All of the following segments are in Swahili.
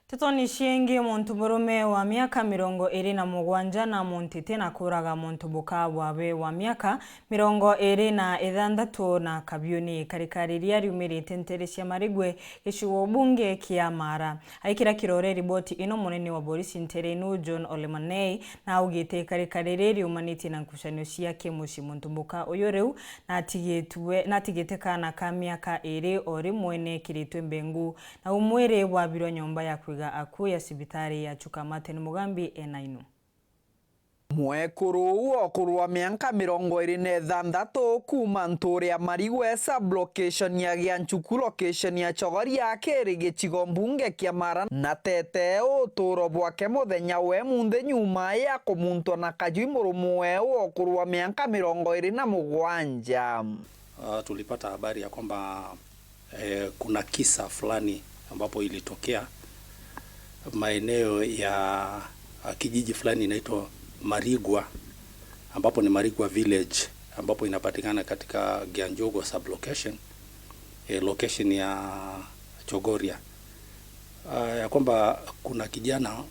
Titoni shiengi muntu murume wa miaka 27 na muntite na kuraga muntu Bukavu wa miaka 26 na kabyuni karikariria riumirite nterecia marigwe gicigo bunge kia Mara. Aikira kirore riboti ino munene wa polisi nterenu John Olemanei na augite karikariria riumanite na nkushanio cia kimuci muntu Buka uyu riu na tigite kana ka miaka 2 ori mwene kiritwe mbengu na umwire wa biro nyomba ya aku ya sibitari ya Chukamate ni Mugambi enainu. Mwekuru wa miaka 26 kuma Nturia Marigwe sub-location ya Gianchuku location ya Chogoria keri gicigo mbunge kia Mara na tete uturo bwake muthenya we munde nyuma ya kumuntwa na kajui murumwe ukuru wa miaka 27. Tulipata habari ya kwamba kuna kisa fulani ambapo ilitokea maeneo ya kijiji fulani inaitwa Marigwa, ambapo ni Marigwa village, ambapo inapatikana katika Gianjogo sub-location, location ya Chogoria. Ya kwamba kuna kijana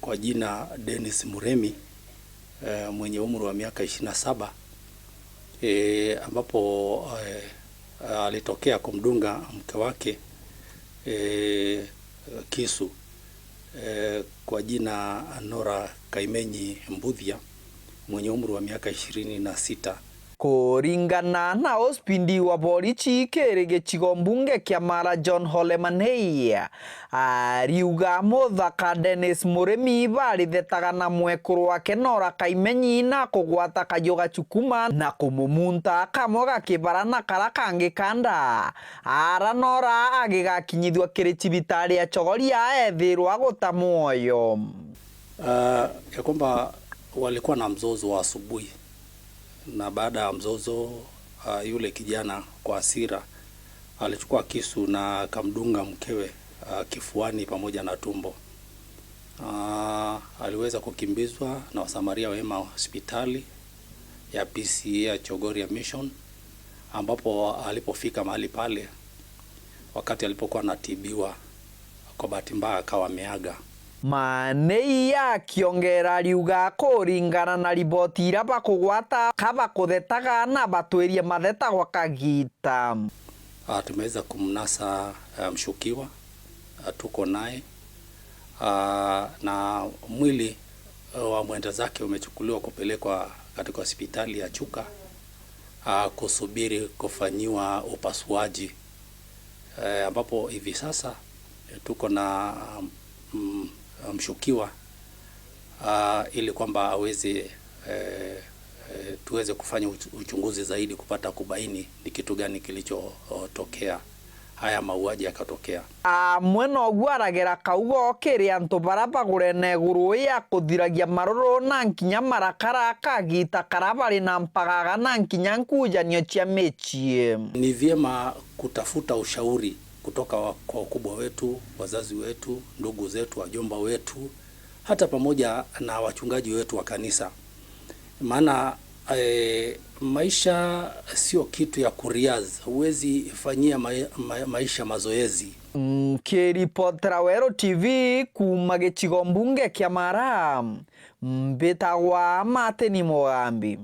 kwa jina Dennis Muremi mwenye umri wa miaka 27 ambapo alitokea kumdunga mke wake kisu kwa jina Nora Kaimenyi Mbuthia mwenye umri wa miaka 26. Kuringana na ospindi wa polisi keri gicigo mbunge kia Mara John Olemanei ariuga muthaka Dennis Muremi barithetaga na mwekuru wake Nora Kaimenyi na kugwata kayoga chukuma na kumumunta kamwe gakibara na kara kangi kanda ara Nora agigakinyithwa kiri sibitari ya Chogoria ethirwa guta muoyo. Ya kwamba walikuwa na mzozo wa asubuhi, na baada ya mzozo yule kijana kwa hasira alichukua kisu na akamdunga mkewe kifuani pamoja na tumbo. Aliweza kukimbizwa na wasamaria wema hospitali ya PCA Chogoria Mission, ambapo alipofika mahali pale wakati alipokuwa anatibiwa kwa bahati mbaya akawa ameaga. Manei akiongera riuga kuringana na riboti ira bakugwata kaba kuthetaga na batwirie matheta gwa kagita. Tumeweza kumnasa mshukiwa, tuko naye na mwili wa mwenda zake umechukuliwa kupelekwa katika hospitali ya Chuka kusubiri kufanyiwa upasuaji, ambapo hivi sasa tuko na mshukiwa ili kwamba aweze tuweze kufanya uchunguzi zaidi kupata kubaini ni kitu gani kilichotokea haya mauaji yakatokea. Mweno gwaragera kaugo kiri antu barabagure neguru ya kuthiragia maroro na nkinya marakara kagita karabari na mpagaga na nkinya nkujanio cia mechie. Ni vyema kutafuta ushauri kutoka kwa wakubwa wetu, wazazi wetu, ndugu zetu, wajomba wetu, hata pamoja na wachungaji wetu wa kanisa. Maana maisha sio kitu ya kuriaz, huwezi fanyia maisha mazoezi. Kiripotera Wero TV kuma gicigo mbunge kia Mara, mbitagwa Mate ni Mugambi.